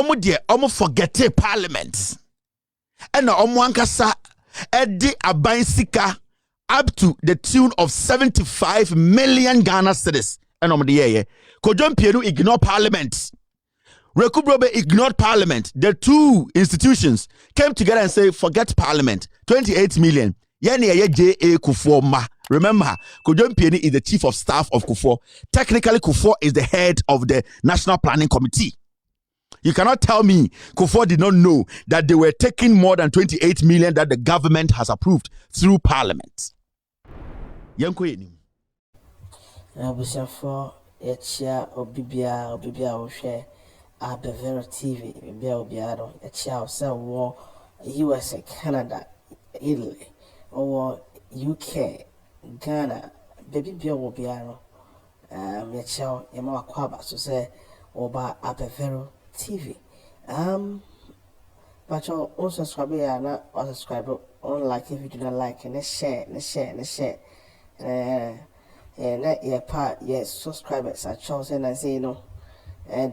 omo forget parliament. And omo ankasa edi aban sika up to the tune of 75 million Ghana cedis. And omo de Kojo Mpienu ignore parliament. Rekubrobe ignored parliament. The two institutions came together and say, forget parliament. 28 million. J.A. Kuffour ma. Remember, Kojo Mpienu is the chief of staff of Kuffour. Technically, Kuffour is the head of the National Planning Committee. You cannot tell me Kuffour did not know that they were taking more than 28 million that the government has approved through parliament. Yanko yeni. Abusafo yechia obibia ohwe Abevero TV bibia obiaro yechia ose wo US, Canada, Italy, or UK, Ghana, baby bia obiaro yechia yema kwaba so say oba Abevero TV. But you also subscribe ya na subscribe on like if you do not like and share. And your part, yes, subscribers are chosen as you know,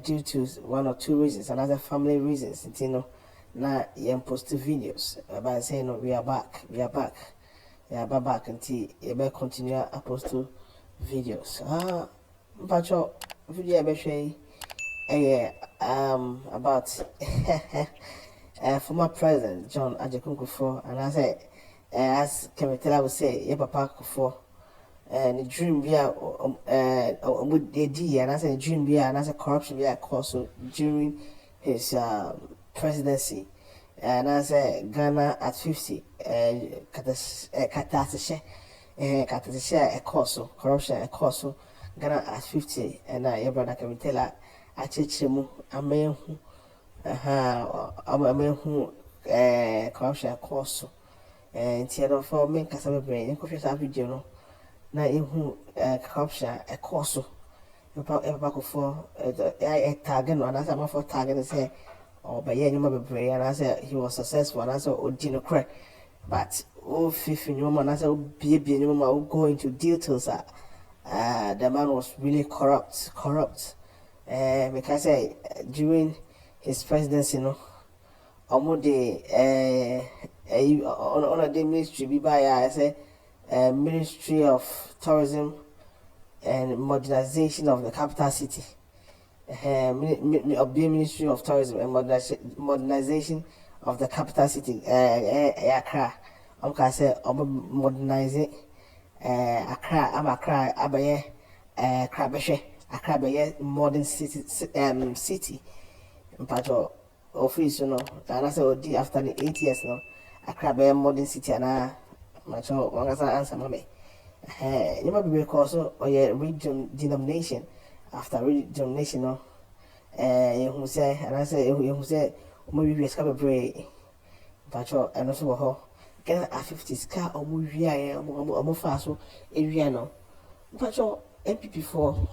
due to one or two reasons, another family reasons, you know. Now you post videos about saying no, we are back, back until you may continue to post videos. But your video about former president John Kuffour, and I say, as Kemetela would say, your papa Kuffour. And the dream be would they and I said dream be and I said corruption be also during his presidency. And I said Ghana at 50 katashe a course corruption a course Ghana at 50 and your brother can tell her I teach him a man who corruption a course and theater for me Cassava brain and coffee video. Na ihu corruption a course about for a target or another for target and say or by any mother pray and I said he was successful and I said oh Dino crack but oh 15 woman I said baby woman will go into details the man was really corrupt because during his presidency on a day ministry be by I say Ministry of Tourism and Modernization of the Capital City. Ministry of Tourism and Modernization of the Capital City. Accra. I'm going to say modernizing Accra. I'm Accra. Accra be modern city. City. But office, you know. And I said after the 8 years now, Accra be modern city and much one answer, mommy. You might be because or your region denomination after redenomination, you say, and I say, you say, maybe we escape a break. But and also, can a 50 scar or movie, or fast area no. But your MP4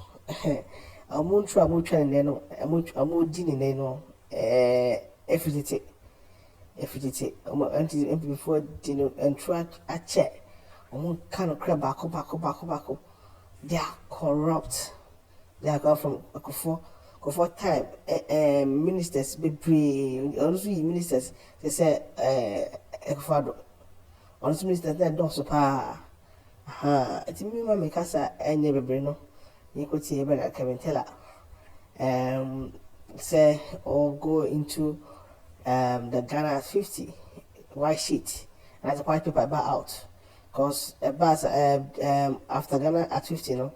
a moon trouble training, a more dinner, no, FDT. Before dinner and try a check. Kind of crab back. They are corrupt. They are come from Kuffour time. Ministers be pre also ministers they say Ekufado. Also ministers that don't super. It's me mama casa and never brino. You could see about Kementela. Say or go into the Ghana 50 white sheet and that's a white paper about out because after Ghana at 50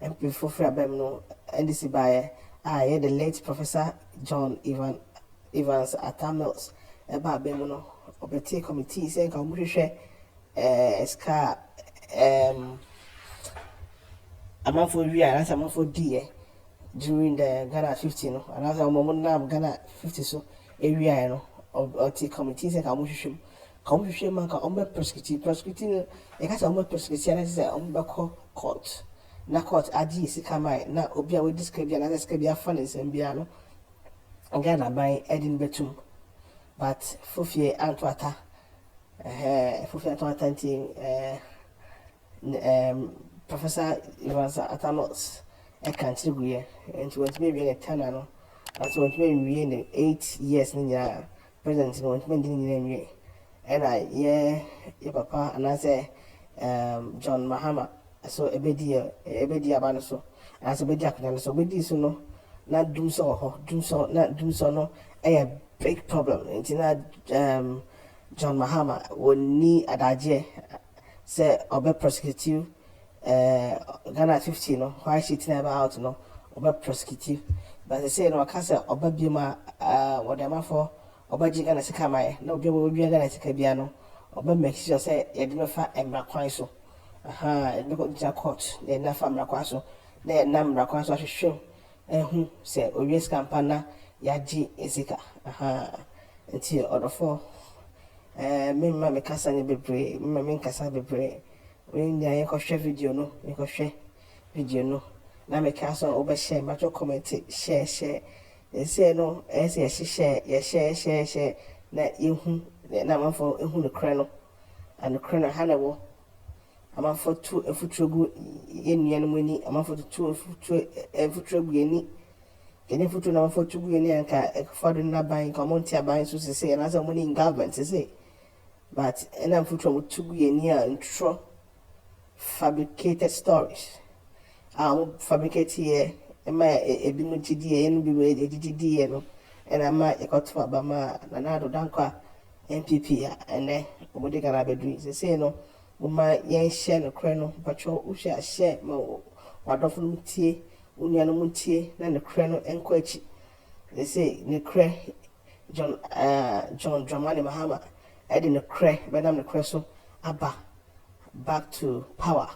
and before free no NDC by the late Professor John Evans Atamils about bemono obeti committee saying come share ska amount for real and amount for D during the Ghana 50 and as a moment Ghana 50 so area or the committees and come man can prosecuting a case of prosecution is a court. Na court adi sikamai na obia we describe another describe funds and biano Ghana by Edin Betum but Fufie Antwata Professor Evans Atanos a country and she was maybe a tenor That's what we in 8 years in president no when in and I yeah papa and I say John Mahama so ebedi abano so and so bedi akana so bedi so no na dum so no a big problem intina John Mahama won ni adaje say obe prosecutive Ghana 50 no why she tin about no obe prosecutive but they say no aka say obe bima whatever for obe ji Ghana sika mai na obi Ghana sika bia no obe make sure say ye dey fa emra kwan so no go to court na na famra kwa so na na mra kwa so hwehwem ehu se owies campaign ya gi ezika nti odofo me ma me kasa ne bebre me kasa bebre we nya ye ko hwe video no me ko hwe video no na me kasa oba share ma to comment share say no share na ehu na manfo ehu no kre no and kre no hanawo ama for two efutrogu yenua no mani ama for two efutrogu yeni kene futuro na for two yeni anka ekfado na ban community aban so say na say money in government say but ena futuro mo two yeni a intro fabricated stories fabricate here ema ebi mo gidi enu bi we gidi no ena ma ekoto abama na do dankwa MPP ya ene omode ghanaeducation say no uma yen share no kre no pacho u share ma wadofo mtie unia no mtie na ne kre no enko achi they say ne kre John Dormaahene Mahama edi ne kre benam ne kre so aba back to power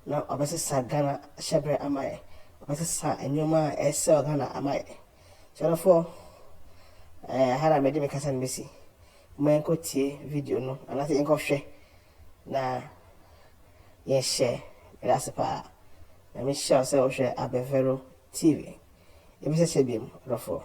now obese sa Ghana shebre amaye obese sa enyoma ese Ghana amaye so for hara mede me kasa mbesi menko tie video no anase enko hwe na share that's pa na me share say o share Abevero TV e be say biem rofo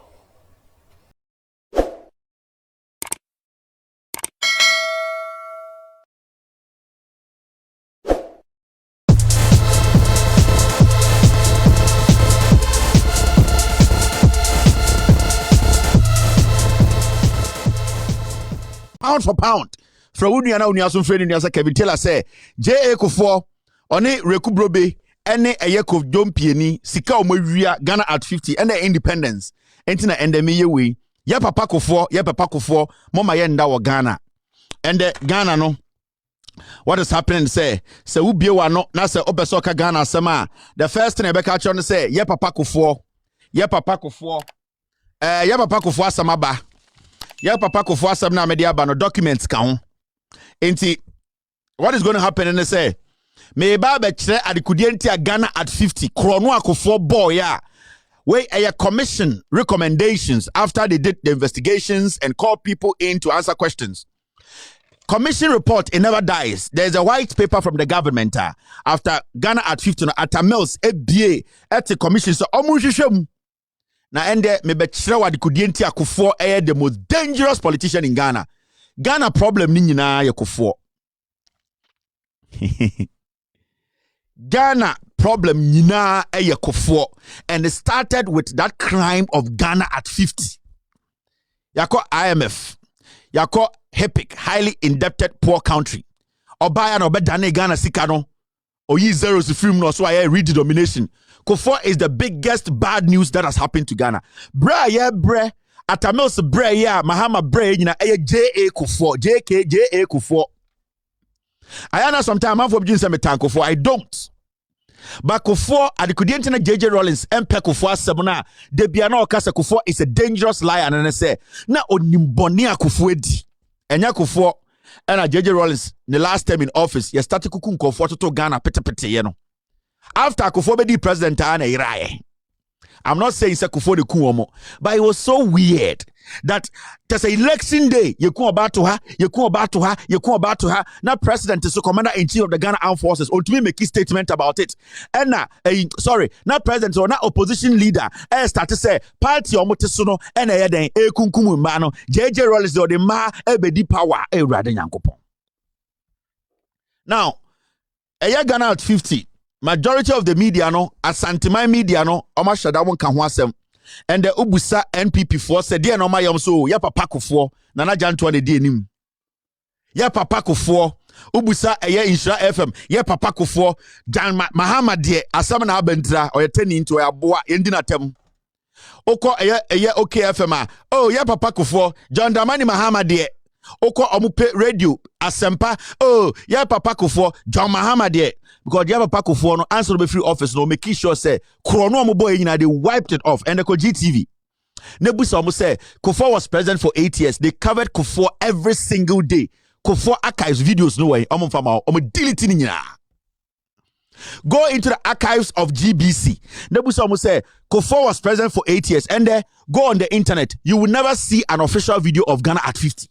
pound for pound from Unia so friend in Yasa Kevin Taylor say J.A. Kuffour one Rekubrobe ene Eyeko Jompieni sika omawia Ghana at 50 ene independence entina endeme yewe ya papa Kuffour mama ye nda wo Ghana and Ghana no what is happening say ubie wa no na say obeso ka Ghana asema the first thing Rebecca Chon say ya papa Kuffour asamaba ya papa Kuffour asem na media ba no documents ka ho enti what is going to happen and they say me ba be kire adekudie nti a Ghana at 50 krono Kuffour boy ya we a commission recommendations after they did the investigations and called people in to answer questions. Commission report, it never dies. There's a white paper from the government after Ghana at 50 at a mills ABA at the commission so na ende me be kire adekudie nti a Kuffour the most dangerous politician in Ghana. Ghana problem ni nyina ya Kuffour. Ghana problem nyina ya Kuffour, and it started with that crime of Ghana at 50. Yako IMF, yako HEPIC, highly indebted poor country. Obaya no bedane Ghana sikano. Oyi zeros film no so I read the domination. Kuffour is the biggest bad news that has happened to Ghana. Bre Atamils bre ya Mahama bre nyina J.A. Kuffour J.A. Kuffour. I know sometimes I'm for being some Kuffour. I don't. But Kuffour at the Kudientina J.J. Rollins and Kuffour Semona de Biano Kasa Kuffour is a dangerous liar and I say na onimbonia Kuffour di. Enya Kuffour and J.J. Rollins the last time in office ye started kukun Kuffour to Ghana pete you know. After Kuffour be the president ana iraye. I'm not saying say Kuffour de kuomo, but it was so weird that there's an election day you come about to her now president is the commander-in-chief of the Ghana Armed Forces or to me make a statement about it and now president or now opposition leader start to say party omotesuno and then kunkumu mano JJ Rollins or the ma ebedi power rather yankopon now Ghana at 50 majority of the media no Ashantehene media no oma shada won kan ho asem and the ubusa NPP4 said dear no my so ya papa Kuffour nana janto ne die nim ya papa Kuffour ubusa Insura FM ya papa Kuffour Jan Mahama de asam na abentra o yetani into aboa yendi natem oko okay FM oh ya papa Kuffour John Dramani Mahama de oko omupe radio asempa oh ya papa Kuffour John Mahama de because ya papa Kuffour no answer be free office no make sure say krono omo boy nyina they wiped it off and the GTV nebusa omo say Kuffour was president for 8 years. They covered Kuffour every single day. Kuffour archives videos no way omo fama omo delete ni nyina. Go into the archives of GBC. Nebusa omo say Kuffour was president for 8 years, and go on the internet. You will never see an official video of Ghana at 50.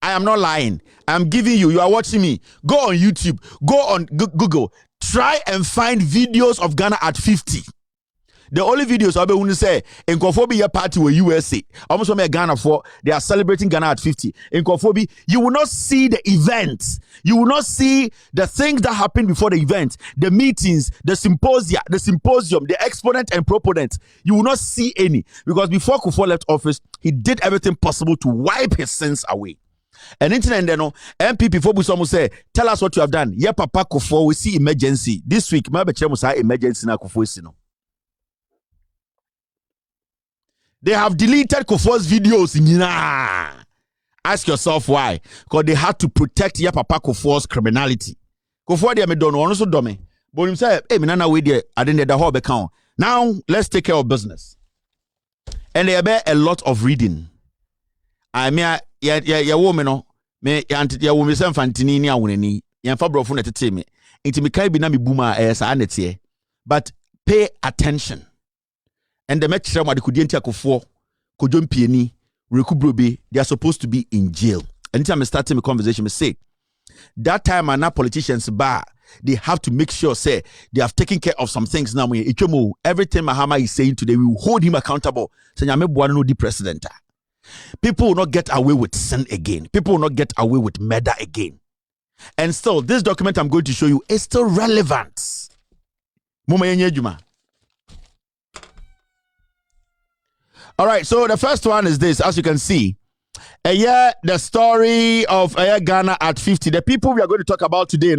I am not lying. I'm giving you. You are watching me. Go on YouTube. Go on Google. Try and find videos of Ghana at 50. The only videos I'll be going to say in Kuffour party with USA. Almost from Ghana for they are celebrating Ghana at 50. In Kuffour, you will not see the events. You will not see the things that happen before the event, the meetings, the symposium, the exponent and proponent. You will not see any because before Kuffour left office, he did everything possible to wipe his sins away. And internet no MPP for Busomu say tell us what you have done. Yeah, papa Kuffour we see emergency this week. Maybe say emergency na Kuffour sino. They have deleted Kuffour's videos. Nah. Ask yourself why. Because they had to protect ya papa Kuffour's criminality. Kuffour they me don't want so dummy. But him say hey me nana we there I didn't the whole account. Now let's take care of business. And there be a lot of reading. I mean ya woman no me ya woman say fantini ni awonani ya fa brofo na tete me enti me kai bi na me buma sa nete but pay attention and the match what could enti Kuffour kodwom pieni rekubrobe they are supposed to be in jail. Anytime I start my conversation me say that time and now politicians bar they have to make sure say they have taken care of some things now everything Mahama is saying today we will hold him accountable say nyame boa no di president. People will not get away with sin again. People will not get away with murder again. And still, this document I'm going to show you is still relevant. All right, so the first one is this. As you can see, the story of Ghana at 50. The people we are going to talk about today,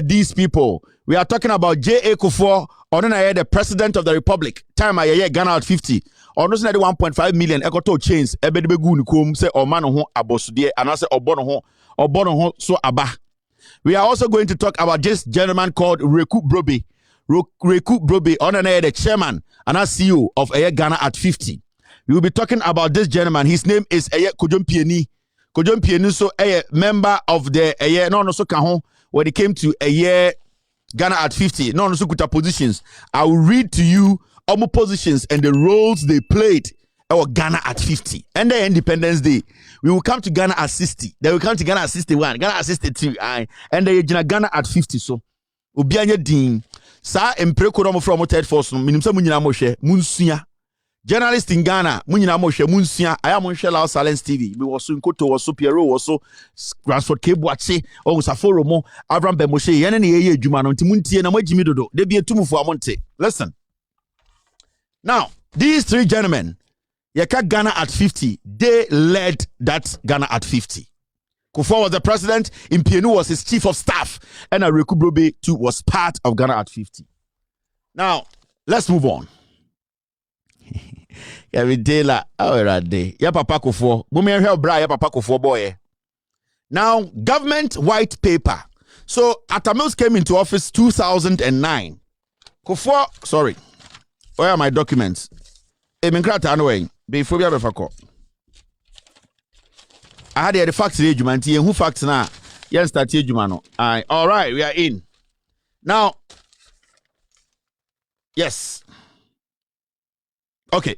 these people. We are talking about J.A. Kuffour, the president of the Republic. Time Ghana at 50. Or no 1.5 million ekoto chains ebedebegu nikom say omano ho abosudie anase obono ho so aba. We are also going to talk about this gentleman called Reku Brobe the chairman and CEO of Ghana at 50. We will be talking about this gentleman. His name is Kodwom Pieni so member of the no so kaho when it came to Ghana at 50. No so kuta positions. I will read to you positions and the roles they played at Ghana at 50. And the Independence Day, we will come to Ghana at 60. Then we come to Ghana at 61, Ghana at 62, and then Ghana at 50. So, Obianye Dean, Sa Empreko from Third Force, Minimsa Munina Moshe, Munsia. Journalist in Ghana, Munina Moshe, Munsia, I am on LoudSilence TV. We was in Koto, was so Piero, was so Gransford Kebuache, or Saforo Mo, Avram Bemoshe, Yanani Jumano, Timunti, and Amajimido. They be a tumu for Amonte. Listen. Now, these three gentlemen, Yaka Ghana at 50, they led that Ghana at 50. Kuffour was the president, Impienu was his chief of staff, and Reku Brobe too was part of Ghana at 50. Now, let's move on. Papa Kuffour, Papa Kuffour boy. Now, government white paper. So, Atamils came into office 2009. Kuffour, sorry. Where are my documents? Anyway, before we have a I had the facts here, Jumanti, and who facts now? Yes, that's here, Jumano. All right, we are in. Now, yes. Okay.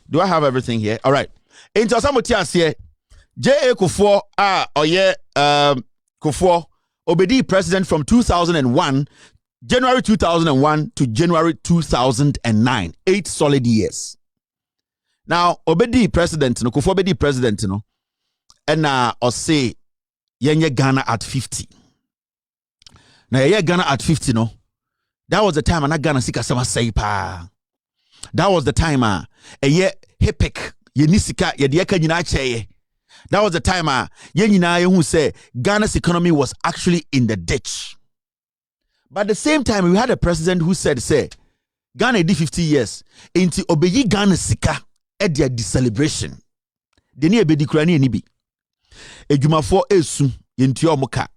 Do I have everything here? All right. Into Samotias here. J.A. Kuffour, Kuffour, Obedi president from 2001. January 2001 to January 2009, 8 solid years. Now, Obedi president, Kuffour Obedi president, and or say, yenye Ghana at 50. Now, Ghana at 50, that was the time, and Ghana sika sama say pa. That was the time a ye hepek ye nisika ye de aka nyina cheye. That was the time ye nyina who say Ghana's economy was actually in the ditch. But at the same time, we had a president who said, say, Ghana did 50 years into obeyi Ghana sika edia di celebration. Deni ebedi kurani enibi. Ejumafo esu yenti omuka.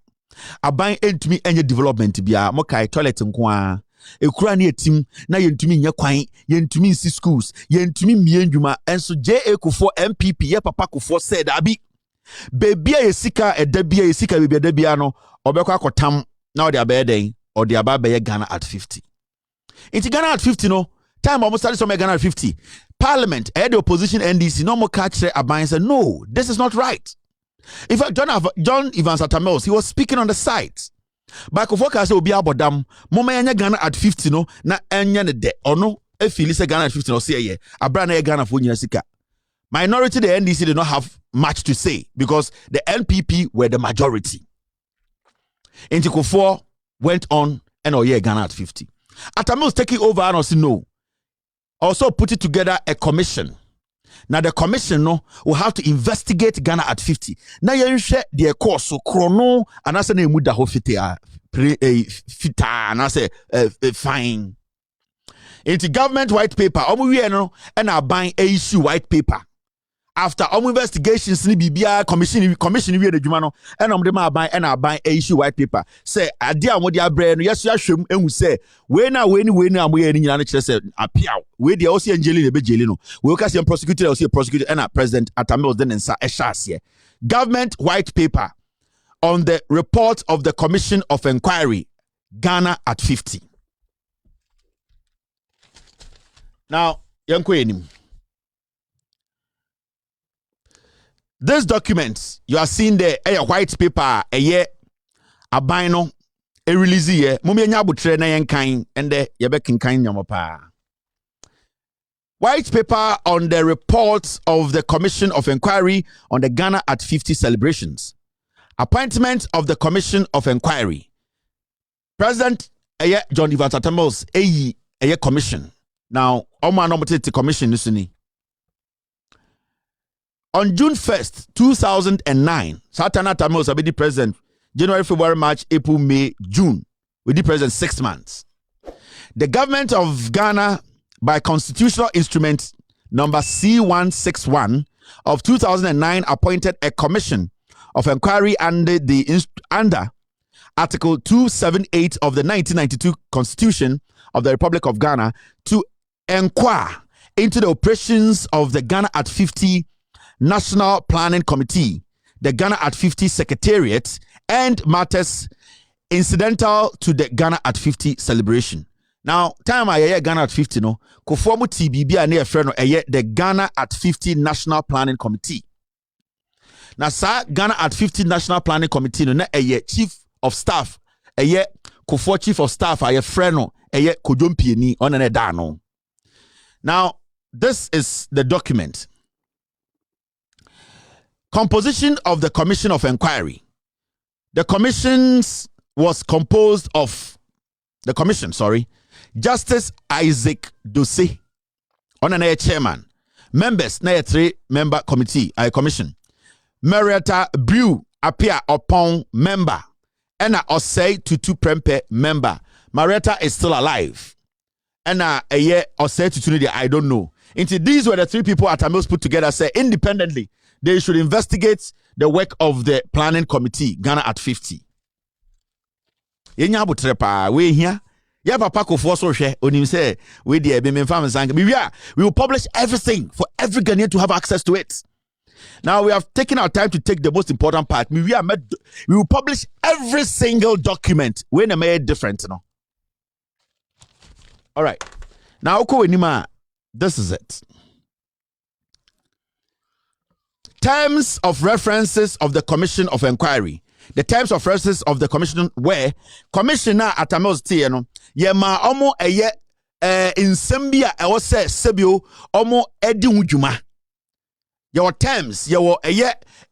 Aban entumi enye development bia moka toilet nkoa. Ekurani etim na yentumi nye kwan, yentumi nsi schools, yentumi mie ndwuma. Enso Kuffour MPP ye papa Kuffour said abi bebia yesika edabia yesika bebia edabia no obekwa akotam na odi abeden odi ababe Ghana at 50. Into Ghana at 50 no time almost started some Ghana at 50. Parliament the opposition NDC no more catch aban said no, this is not right. In fact, John Evans Atamels, he was speaking on the site. But Kuffour say obi abodam moma yanya Ghana at 50 no na enya ne de ono e feel say Ghana at 50 no say ye abra na Ghana for nyina sika. Minority the NDC did not have much to say because the NPP were the majority. Into Kuffour went on and Ghana at 50. Atamils taking over and also no. Also put it together a commission. Now the commission no will have to investigate Ghana at 50. Now you share the course so chrono and I say name muda ho fita and I say fine. Into government white paper, we no and are buying a issue white paper. After all investigations, ni BBI commission we the Jumano, and them are buying and are buying a issue white paper. Say, I dear what your brain, yes, you should, and we say, when I'm waiting in an said, appear, we the Osi and Jelly, the Jelino, we can see a prosecutor, or see a prosecutor, and a president at Tamils, then in Sa government white paper on the report of the Commission of Inquiry, Ghana at 50. Now, young Queen. This document you are seeing there, a white paper, a year, a bino, a release year, Mumia butre na yankain, and the Yabekin kind yamapa. White paper on the report of the Commission of Inquiry on the Ghana at 50 celebrations. Appointment of the Commission of Inquiry. President John Evans Atamils, a commission. Now, Oma nominated commission nisuni. On June 1st, 2009, Satana Tamils will be the president. January, February, March, April, May, June. With the president 6 months. The government of Ghana, by constitutional instrument number C161 of 2009, appointed a commission of inquiry under Article 278 of the 1992 Constitution of the Republic of Ghana to inquire into the operations of the Ghana at 50 National Planning Committee, the Ghana at 50 Secretariat, and matters incidental to the Ghana at 50 celebration. Now, time I Ghana at 50 no, Kuffour TBB and near friend the Ghana at 50 National Planning Committee. Now, sir, Ghana at 50 National Planning Committee no na chief of staff, Kuffour chief of staff friend no Kojompieni on an edano. Now, this is the document. Composition of the Commission of Inquiry. The commission was composed of Justice Isaac Dose, on an chairman. Members, na 3-member committee, commission. Marietta Brew appear upon member. And Osei Tutu Prempe member. Marietta is still alive. And Osei Tutu, I don't know. Into these were the 3 people at Tamils put together, say independently. They should investigate the work of the planning committee, Ghana at 50. Yenya butrepa we here. Ya papa Kuffour so hwe onim say we dey be memfam sang. We will publish everything for every Ghanaian to have access to it. Now we have taken our time to take the most important part. We will publish every single document when a made different, you know. All right. Now this is it. Terms of references of the Commission of Inquiry. The terms of references of the commission were Commissioner Atamils Tieno, Yema Omo Insembia Ose Sebio Omo Edi Wujuma. Your terms, your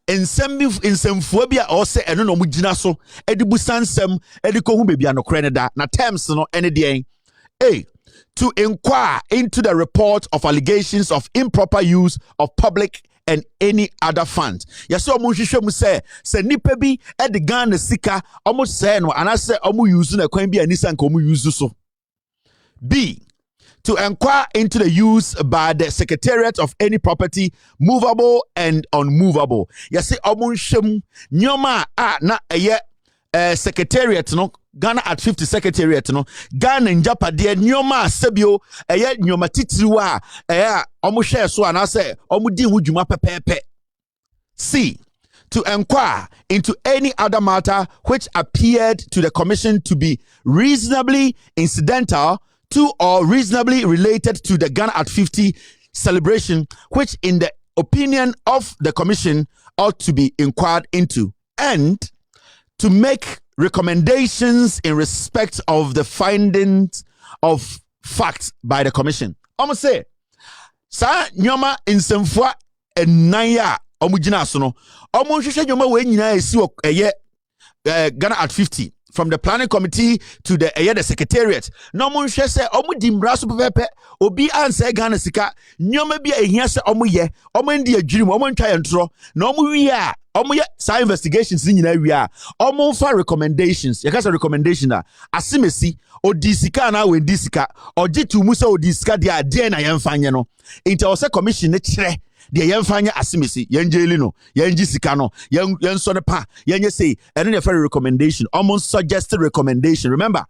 insemphobia Ose Eno Mujinaso, Edi Busansem, Edi Kohum Baby no Crenada, na terms no any day. A to inquire into the report of allegations of improper use of public and any other funds. Yes, so mu say nipa bi e de Ghana sika omo say no anase omo use na kwan bi anisa nka omo use so. B, to inquire into the use by the Secretariat of any property, movable and unmovable. Yes, omo nhwem nyoma na eye Secretariat no Ghana at 50 Secretariat no Ghana njapade nyoma sebio eye nyoma titiriwa omo hwe so anase omo di ho dwuma pepepe. C, to inquire into any other matter which appeared to the commission to be reasonably incidental to or reasonably related to the Ghana at 50 celebration, which in the opinion of the commission ought to be inquired into, and to make recommendations in respect of the findings of facts by the commission. Almost say, sa nyoma insemfua enaya omugina so no. Omo hwehwe nyoma we nyina esi Ghana at 50 from the planning committee to the secretariat. No mo hwehwe se omo di mra so pepepe obi anse Ghana sika nyoma bi ehia se omo ye omo ndi adwiri omo ntwa yentro na omo wi a omo ye sa investigations nyina wi a omo fa recommendations ye ka say recommendation a asimesi odi sika na we di sika ogi tu mu se odi sika dia de na yemfa nye no inti o se commission ne kire de yemfa nye asimesi yenjeli no yenji sika no yenso ne pa yenye say ene ne fa recommendation omo suggested recommendation. Remember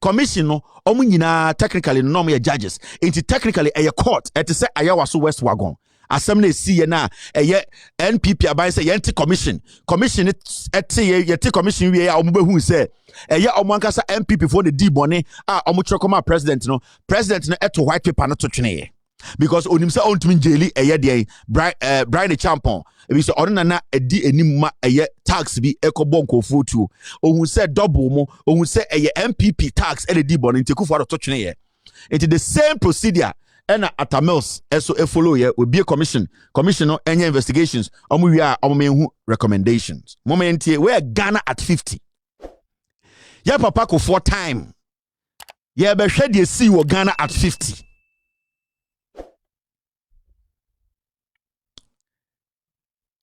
commission no omo nyina technically no mo ye judges inti technically a court et say ayawaso west wagon asem na esi ye na eye NPP aban say yenti commission yeti commission wie ya omo behu say eye omo ankasa NPP for the D bone a omo chekoma president no eto white paper no to twene because onim say ontumi jeli eye de Brian Champon ebi so ono na edi enim ma eye tax bi ekobo nkofo tu ohun say double mo ohun say eye NPP tax e di bone nteku for to twene ye. It the same procedure and at a mills so a follow here will be a commission no any investigations we are recommendations moment here where Ghana at 50 yeah papa ko 4 time yeah be hwe de see wo Ghana at 50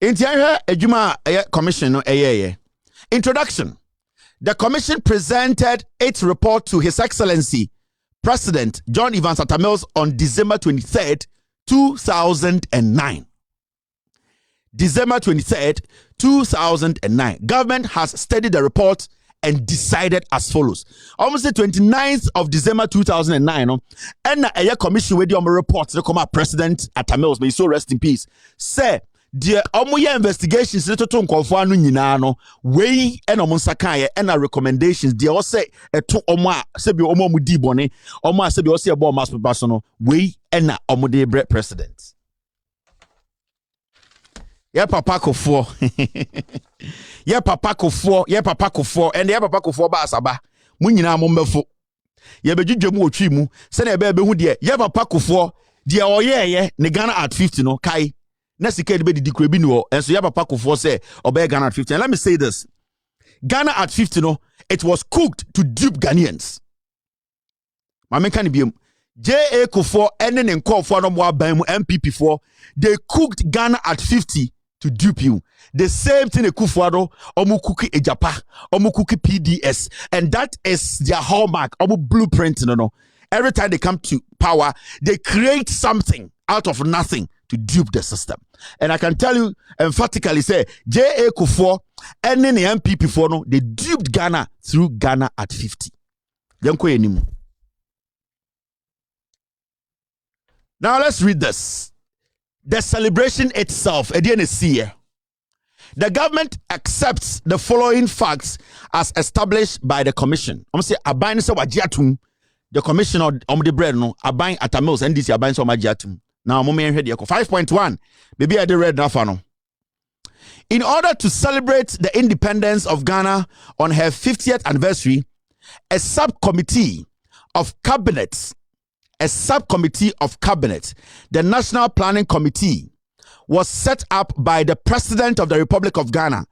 intia adwuma commission no introduction. The commission presented its report to His Excellency President John Evans Atta Mills on December 23rd, 2009. December 23rd, 2009. Government has studied the report and decided as follows. Almost the 29th of December 2009, and a commission with the report to come President Atta Mills, may so rest in peace, say the omoya investigations to nkofo anu nyina no we and omo sakaye and recommendations they all say to omo sebi omo mu di bone omo sebi o se ebo mass paper no we and omo de bre president yeah papa Kuffour yeah papa Kuffour and yeah papa Kuffour ba asaba mu nyina mo mbefo ye bedwudwe mu otwi mu se na ebe hu de yeah papa Kuffour de oyeye ne Ghana at 50 no kai na sika de be di kura bi ni wo enso ya papa Kuffour say obey Ghana at 50. And let me say this, Ghana at 50 no it was cooked to dupe Ghanaians. Mama kan biom J.A. Kuffour ene ne nkofo no mo aban mu MPP for they cooked Ghana at 50 to dupe you. The same thing Kuffour omu cookie ejapa omu cookie PDS, and that is their hallmark omu blueprint no. Every time they come to power they create something out of nothing to dupe the system. And I can tell you emphatically say J.A. Kuffour and the MPP for no they duped Ghana through Ghana at 50. Now let's read this. The celebration itself, the government accepts the following facts as established by the commission. I'm say aban se wajiatum the commission on the bread no aban Atta Mills and this aban se wajiatum. Now, 5.1. Baby, I did read that. In order to celebrate the independence of Ghana on her 50th anniversary, a subcommittee of cabinet, the National Planning Committee, was set up by the President of the Republic of Ghana,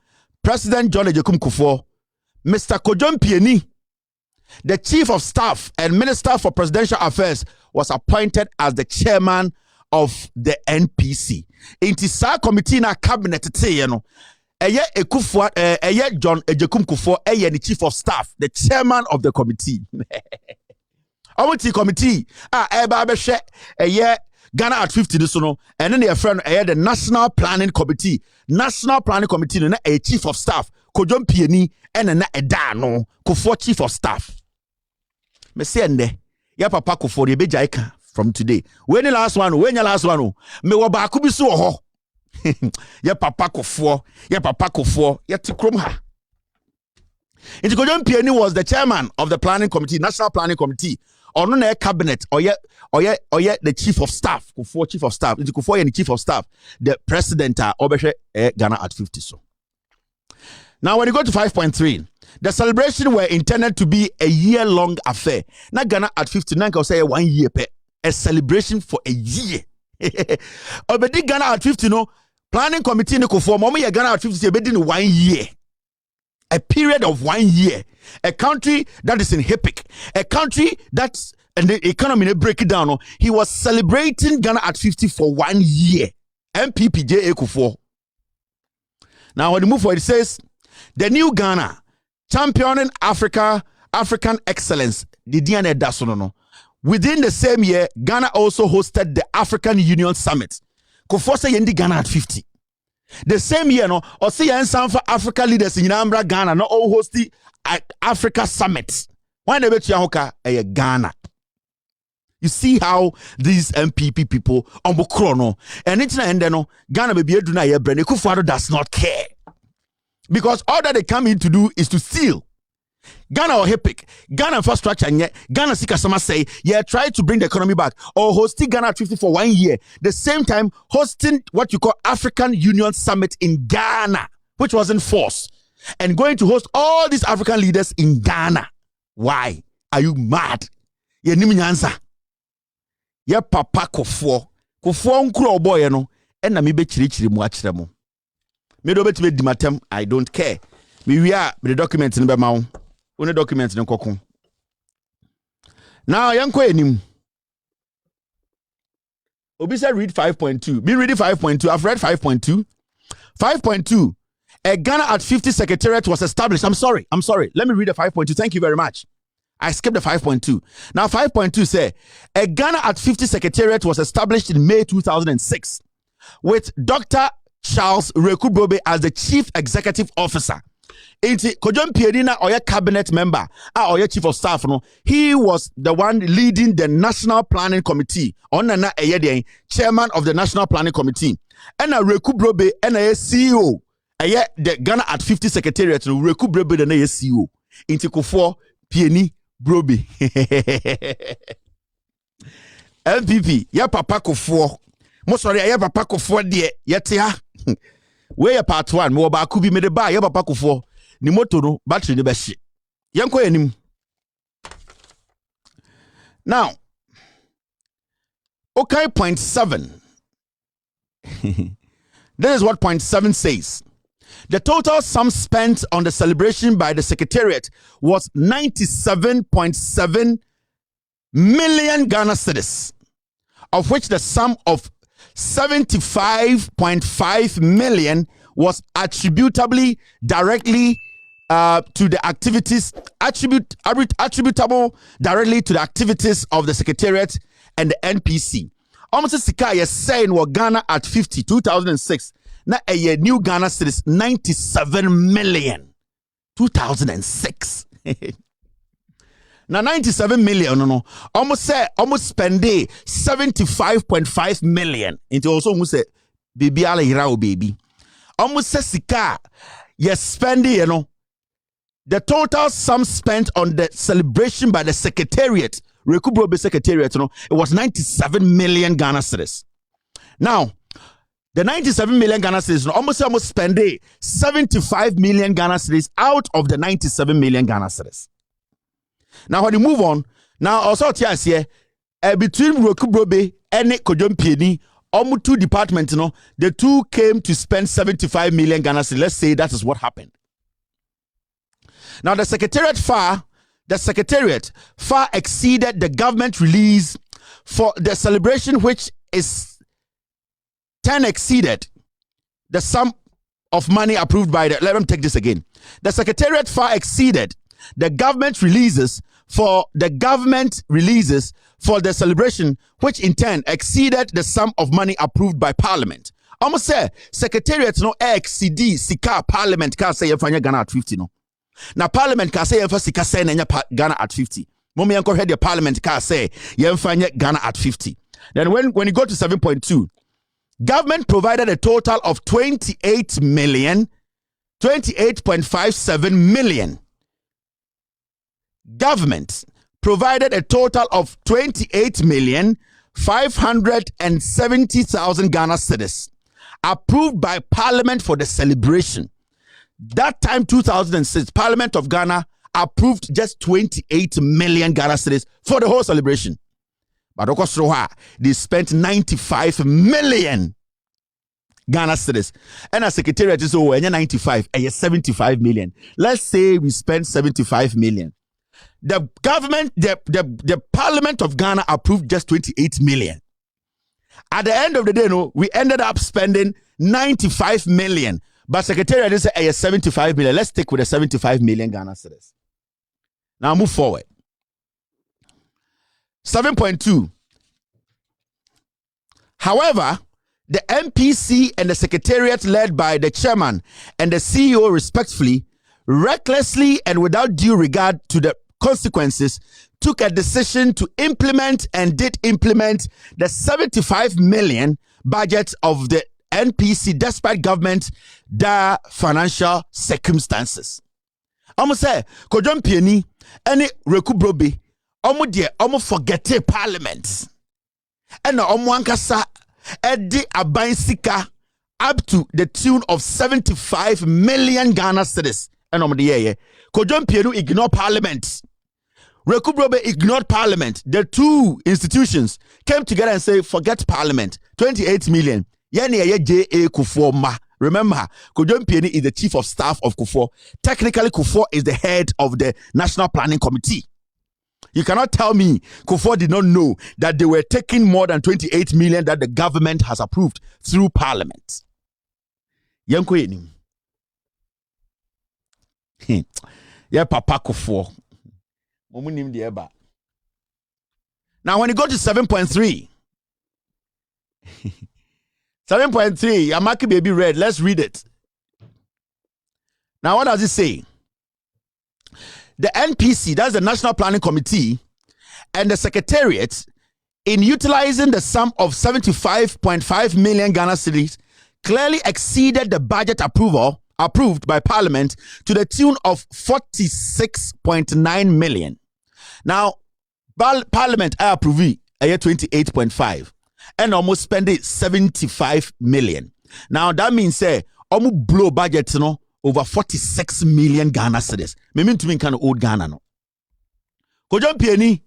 President John Kuffour, Mr. Kojo Mpieni, the chief of staff and minister for presidential affairs was appointed as the chairman of the NPC. Inti sa committee na cabinet te no. Kuffour, John Kuffour, the chief of staff, the chairman of the committee. Committee, Ghana at 50 this no, and then their friend the National Planning Committee. National Planning Committee, no, a chief of staff, Kojon Pieni, and a Edano, Kuffour chief of staff. Me say ende, ya papa Kuffour the bejaika from today. When the last one, me waba kubisu ho. Ya papa Kuffour, ya tikrom ha. Inti Kojon Pieni was the chairman of the planning committee, National Planning Committee. Or no cabinet, or the chief of staff, Kuffour chief of staff. Inti Kuffour the chief of staff, the president Obeshe Ghana at 50 so. Now when you go to 5.3, the celebration were intended to be a year-long affair. Now Ghana at 59 can say 1 year per a celebration for a year. Obedi Ghana at 50 no planning committee no Kuffour momo ye Ghana at 50 obedi 1 year. A period of 1 year. A country that is in HIPIC. A country that's and the economy break it down. He was celebrating Ghana at 50 for 1 year. MPPJ Kuffour. Now when you move forward, it says the new Ghana championing African excellence. The DNA Dasono. Within the same year, Ghana also hosted the African Union Summit. Kuffour say yendi Ghana at 50. The same year, no, or see some for Africa leaders in Ambra Ghana, no all host the Africa Summit. Why never Chiahoka a Ghana? You see how these MPP people chrono and it's not no Ghana baby do not brand Kuffour does not care. Because all that they come in to do is to steal. Ghana or HIPIC, Ghana infrastructure, and yet Ghana Sika Sama say, try to bring the economy back or hosting Ghana at 50 for 1 year. The same time, hosting what you call African Union Summit in Ghana, which was in force, and going to host all these African leaders in Ghana. Why? Are you mad? Ye nimi nyansa. Ye papa Kuffour nkuro boy no, and na mi be chiri mu achire mu. Me do betime di matem, I don't care. Me we are the document in be ma wo. One document in Kokon. Now, young Quenim. Obi said read 5.2. Be reading 5.2. I've read 5.2. 5.2. A Ghana at 50 secretariat was established. I'm sorry. Let me read the 5.2. Thank you very much. I skipped the 5.2. Now, 5.2 say a Ghana at 50 secretariat was established in May 2006 with Dr. Charles Rekubrobe as the chief executive officer. Inti Kojon Piedina or your cabinet member or your chief of staff no, he was the one leading the National Planning Committee on na chairman of the National Planning Committee and a Rekubrobe and a CEO the Ghana at 50 secretariat no Rekubrobe the CEO Inti Kuffour Pieni Brobe MPP ya papa Kuffour mo sorry ya papa Kuffour de yete ha we ya part 1 mo ba ku bi me de ba ya papa Kuffour ni moto no battery ne be hye yenko yanim. Now okay, point 7. This is what point 7 says. The total sum spent on the celebration by the secretariat was 97.7 million Ghana cedis, of which the sum of 75.5 million was attributably directly to the activities attributable directly to the activities of the secretariat and the NPC. Almost sika is saying what Ghana at 50 2006 na a new Ghana cedis 97 million 2006. Now 97 million no almost spend 75.5 million into also almost say baby ala hirao baby almost say sika yes spending the total sum spent on the celebration by the secretariat Rekubrobe secretariat it was 97 million Ghana cedis. Now the 97 million Ghana cedis almost spend 75 million Ghana cedis out of the 97 million Ghana cedis. Now when you move on, now also here between Rekubrobe and Kojon Pieni, almost two departments, the two came to spend 75 million Ghana cedis. Let's say that is what happened. Now the secretariat the secretariat far exceeded the government release for the celebration, which is 10 exceeded the sum of money approved by the, let me take this again. The secretariat far exceeded the government releases for the celebration, which in turn exceeded the sum of money approved by parliament. Almost say secretariat no exceed sika parliament can say yefanya Ghana at 50 no. Now parliament can say yefanya sika say nenya Ghana at 50. Momi yanko head the parliament can say yefanya Ghana at 50. Then when you go to 7.2, government provided a total of 28.57 million. Government provided a total of 28,570,000 Ghana cedis approved by Parliament for the celebration. That time, 2006, Parliament of Ghana approved just 28 million Ghana cedis for the whole celebration. But of course, they spent 95 million Ghana cedis. And as secretariat is 95, 75 million. Let's say we spent 75 million. The government, the Parliament of Ghana approved just 28 million. At the end of the day, we ended up spending 95 million. But Secretariat is 75 million. Let's stick with the 75 million Ghana cedis. Now move forward. 7.2. However, the MPC and the Secretariat led by the chairman and the CEO respectively, recklessly and without due regard to the consequences, took a decision to implement and did implement the 75 million budget of the NPC despite government dire financial circumstances. Almost say Kodjon Pieni any Rekubrobe almost forget parliament and ankasa edi abansika up to the tune of 75 million Ghana cedis and Kodjon Pienu ignore parliament. Rekubrobe ignored parliament. The two institutions came together and say, forget parliament. 28 million. J.A. Kuffour ma. Remember, Kodjon Pieni is the chief of staff of Kuffour. Technically, Kuffour is the head of the National Planning Committee. You cannot tell me Kuffour did not know that they were taking more than 28 million that the government has approved through parliament. Yanko yenim. Yeah, Papa Kuffour. Now, when you go to 7.3, 7.3, Yamaki baby read. Let's read it. Now, what does it say? The NPC, that's the National Planning Committee, and the Secretariat, in utilizing the sum of 75.5 million Ghana cedis, clearly exceeded the budget approved by Parliament to the tune of 46.9 million. Now, Parliament approved a year 28.5 and almost spending 75 million. Now, that means say almost blow budget over 46 million Ghana cedis. Me mean to mean kind of old Ghana no. Kodjon Pieni,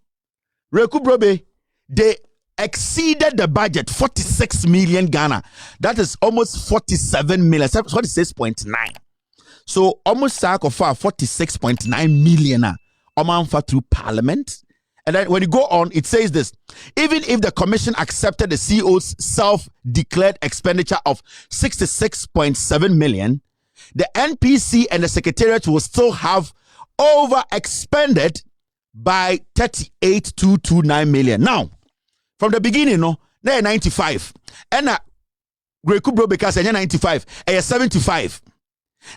Rekubrobe, they exceeded the budget 46 million Ghana. That is almost 47 million, 46.9. So almost sack of 46.9 million. Through parliament. And then when you go on, it says this: even if the commission accepted the CEO's self-declared expenditure of 66.7 million, the NPC and the Secretariat will still have over-expended by 38.229 million. Now, from the beginning, they're 95. And Rekubro because 95, 75.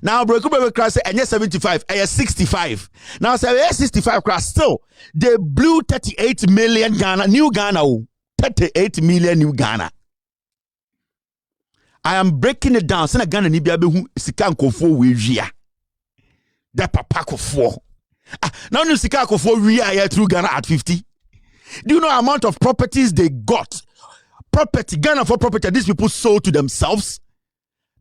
Now, Rekubro class and 75, 65. Now, 65 class still. They blew 38 million Ghana, new Ghana, 38 million new Ghana. I am breaking it down. Sena Ghana ni biabe hu sika nkofo we wia. Da papa kofo. Now you sika nkofo wia through Ghana at 50. Do you know the amount of properties they got? Property, Ghana for property, these people sold to themselves.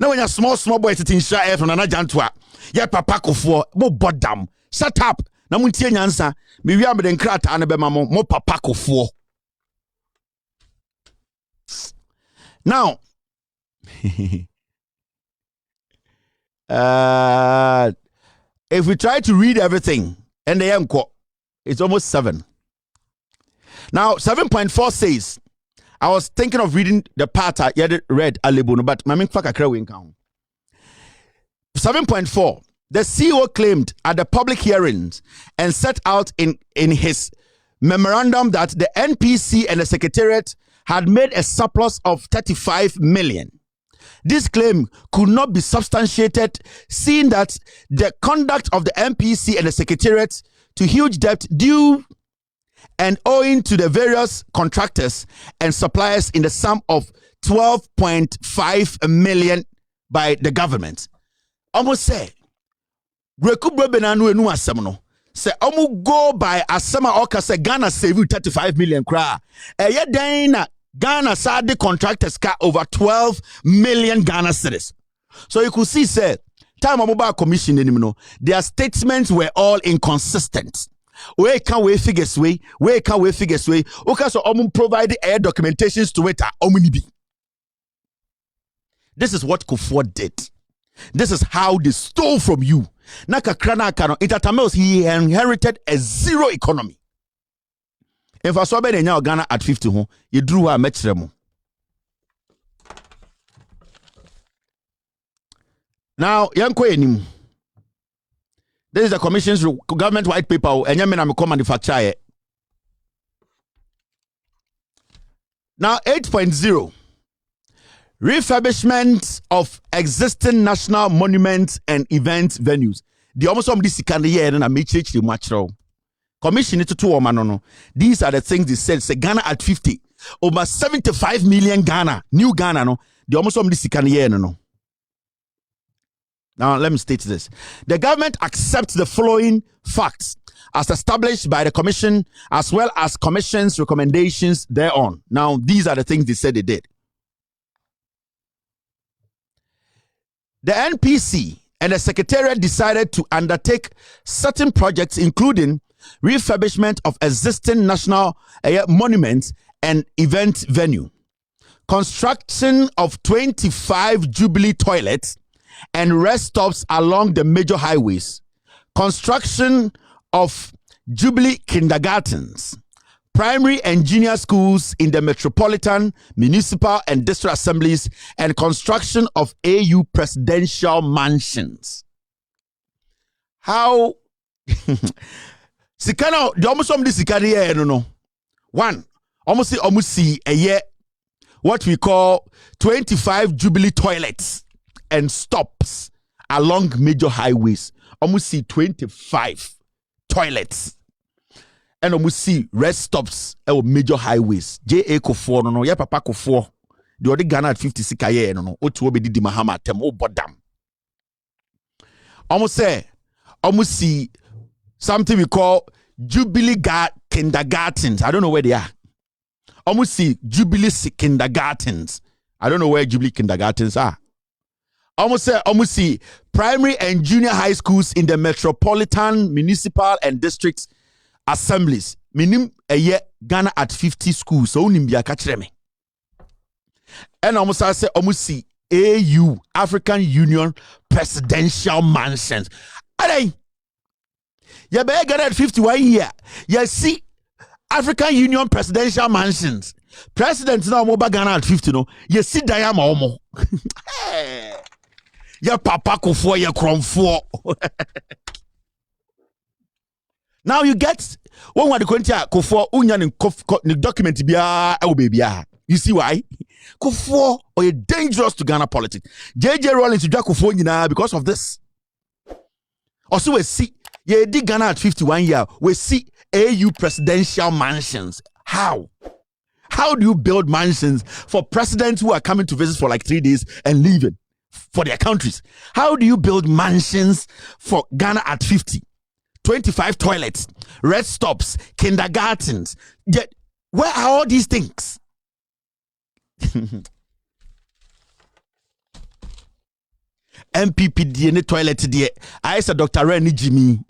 Now when you're small boy sitting shy from Nana Jantua, yeah, papa kofo, mo bodam. Shut up. Na muntie nyansa. Me wi am den krata na be mamo mo papa kofo. Now, if we try to read everything, and they unquote, It's almost 7. Now, 7.4 says, I was thinking of reading the part I read a little, but my main fuck a 7.4. The CEO claimed at the public hearings and set out in his memorandum that the NPC and the Secretariat had made a surplus of 35 million. This claim could not be substantiated, seeing that the conduct of the NPC and the Secretariat to huge debt due and owing to the various contractors and suppliers in the sum of 12.5 million by the government. Almost say, say go by asema oka say Ghana save 35 million kra. Ghana sad contractors got over 12 million Ghana cedis. So you could see say time mobile commission their statements were all inconsistent. Where can we figures way? Okay, so provide air documentations to it. This is what Kuffour did. This is how they stole from you. Naka krana kano Intertamels, he inherited a zero economy. If I saw Ghana Ghana at 50, you drew a metremo. Now, young this is the commission's government white paper, and I'm a manufacturer. Now, 8.0. Refurbishment of existing national monuments and event venues. The almost some this can year and I make change the much. Commission it to 2 no. These are the things they said. Say Ghana at 50. Over 75 million Ghana. New Ghana no. The almost some this can year no. Now let me state this. The government accepts the following facts as established by the commission as well as commission's recommendations thereon. Now these are the things they said they did. The NPC and the Secretariat decided to undertake certain projects, including refurbishment of existing national monuments and event venue, construction of 25 Jubilee toilets and rest stops along the major highways, construction of Jubilee kindergartens, primary and junior schools in the metropolitan, municipal, and district assemblies, and construction of AU presidential mansions. How? Sikana, the almost some this Sikana, no. One, almost see a year, what we call 25 Jubilee toilets and stops along major highways. Almost see 25 toilets. And we see rest stops at major highways. J.A. Kuffour no ya papa Kuffour. The other Ghana at 50 sikaye no. Otu obe di Mahama tem o bodam. Almost see something we call Jubilee kindergartens. I don't know where they are. Almost see Jubilee kindergartens. I don't know where Jubilee kindergartens are. Almost see primary and junior high schools in the metropolitan, municipal, and districts assemblies. Minim a year Ghana at 50 schools. So nimbia kachreme. And almost see AU African Union presidential mansions. Alright. You better Ghana at 51 year. You see African Union presidential mansions. President now moba Ghana at 50 no. You see Diama Omo. Hey. Ya papa Kuffour ya kromfour. Now you get when we the Kuffour unya ni document biya e baby. You see why? Kuffour are dangerous to Ghana politics. JJ Rawlings to Kuffour nyina because of this. Also we see ye di Ghana at 51 year. We see AU presidential mansions. How? How do you build mansions for presidents who are coming to visit for like 3 days and leaving for their countries? How do you build mansions for Ghana at 50? 25 toilets, rest stops, kindergartens. Where are all these things? MPP DNA toilet there. I said Dr. Rennie Jimmy.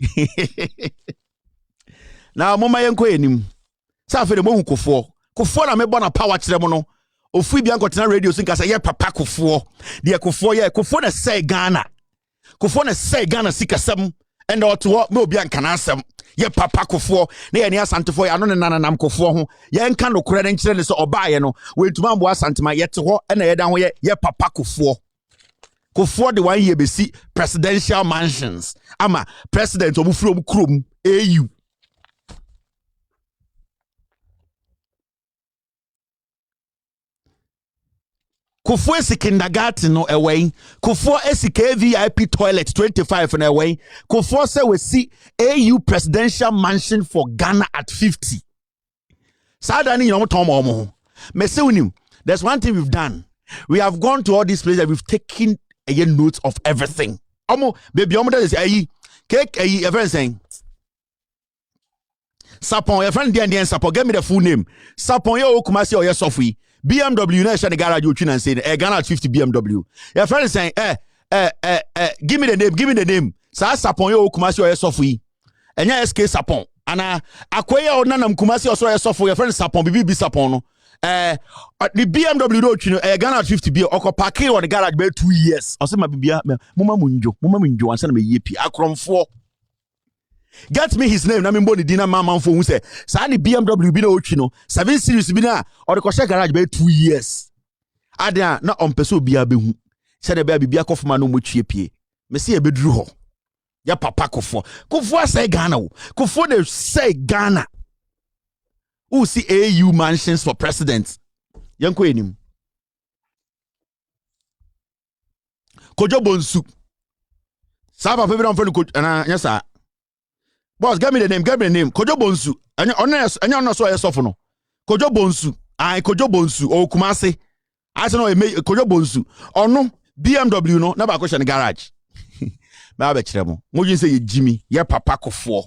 Now, Mama Yanko enim. Sa fe de mo Kuffour. Kuffour na me bona power kire mo no. Ofi bia nkotena radio so nka say ye papa Kuffour. De Kuffour na say Ghana. Kuffour na say Ghana sikasam. And or to what no be an canasem. Ye papa Kuffour, ne ye Ashantehene ya no ne nananam Kuffour ho. Ye nka no kore ne nkyere ne so obaye no. We ntuma mbo Ashantehene ye te ho na ye dan ho ye papa Kuffour. Kuffour the 1 year besi presidential mansions. Ama president obufuro obukrom AU. Kuffour esi kindergarten no away. Kuffour esi KVIP toilet 25 no away. Kuffour say we see AU presidential mansion for Ghana at 50. Sadani you know tom me say unim. There's one thing we've done. We have gone to all these places and we've taken a note of everything. Baby that is cake a friend saying Sapon, your friend Dian Sapon, give me the full name. Sapon yo Kumasi or your Sophie. BMW na share the garage you and say Ghana at 50 BMW. Your friend is saying give me the name. Sa Sapon yo Kumasi or your Sophie. And ya SK Sapon. Ana akwaya or nanam Kumasi or so your Sophie. Your friend Sapon BB Sapon no. The BMW road Ghana at 50 B or park on the garage by 2 years. I say my bibia mama munjo and send me yepi akrom 4. Get me his name na me mboni dina mama for who say sa the BMW bi na ochino 7 series bi na or the koshe garage by 2 years. Adia na ompeso bia behu. Say the bibia kofuma no mo twiepie. Me say e beduru ho. Ya papa Kuffour say Ghana. Kuffour they say Ghana. Who see AU mansions for president? Yanko enim. Kojo Bonsu. Saba people don't friend yes sir. Boss, give me the name. Kojo Bonsu. Anya no so yesofo no. Kojo Bonsu. Kojo Bonsu o Kumasi. I say no Kojo Bonsu. Ono BMW no na ba question garage. Ma ba kire mo. Mo yin say ye Jimmy, ye papa Kuffour.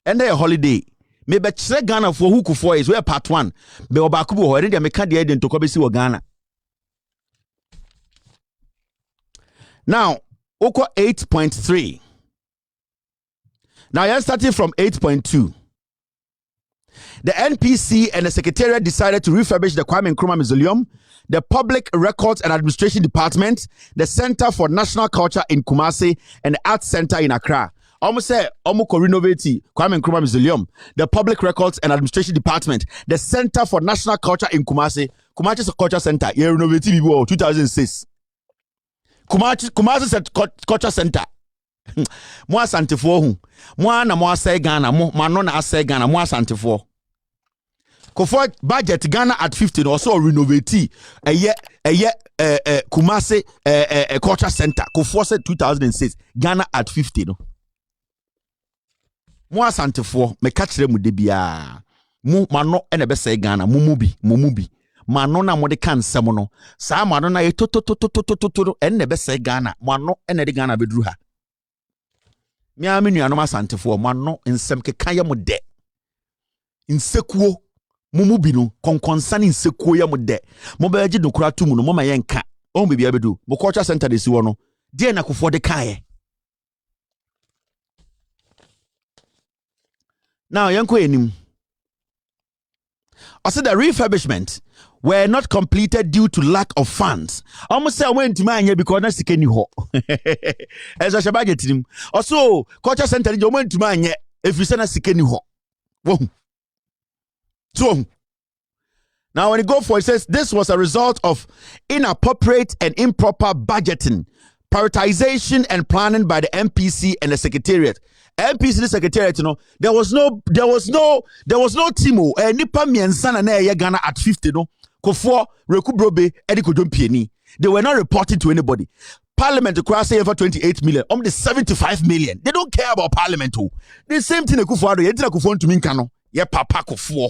And there holiday. Me be kire Ghana for who Kuffour is where part 1. Be obaku bo ho e dey me ka dey to ko be si wo Ghana. Now, Oko 8.3. Now, you're starting from 8.2. The NPC and the Secretariat decided to refurbish the Kwame Nkrumah Mausoleum, the Public Records and Administration Department, the Center for National Culture in Kumasi, and the Arts Center in Accra. Almost say, almost renovate Kwame Nkrumah Mausoleum, the Public Records and Administration Department, the Center for National Culture in Kumasi. Kumasi is a culture center. You renovate it 2006. Kumasi Culture Center. Mo Ashantehene hu. Mo na mo asay Ghana mo no na asay Ghana mo Ashantehene. Kuffour budget Ghana at 50 also renovate Kumasi Culture Center. Kuffour said 2006 Ghana at 50 no. Mo Ashantehene me ka kire mu de bia. Mo no e na be say Ghana mo bi. Mano na mo de kan sem no. Sa mano na ye to e na be say Ghana. Mano e na de Ghana bedru ha. Me nuanom Ashantehene mano nsem keka ye mo de. Insekuo mumu bi no konkonsane insekuo ye mo de. Mo ba agi dokura to mu no mo ma ye nka. O mo bia bedu. Mo culture center de si wo no. De na Kuffour de kae. Now yanko enim. I said the refurbishment were not completed due to lack of funds. Almost say I went to my because na sikeni ho. As a budget team. Also, culture center you went to my if you say na sikeni ho. Whoa. So now when you go for it says this was a result of inappropriate and improper budgeting, prioritization and planning by the MPC and the Secretariat. MPC the Secretariat, you know, there was no Timo nipa miensa na ye Ghana at 50 no. Kuffour rekubrobe ediko jompieni. They were not reporting to anybody. Parliament to cross over 28 million. The 75 million. They don't care about Parliament too. The same thing Kuffour do. Yenti Kuffour to minkano. Ye papa Kuffour.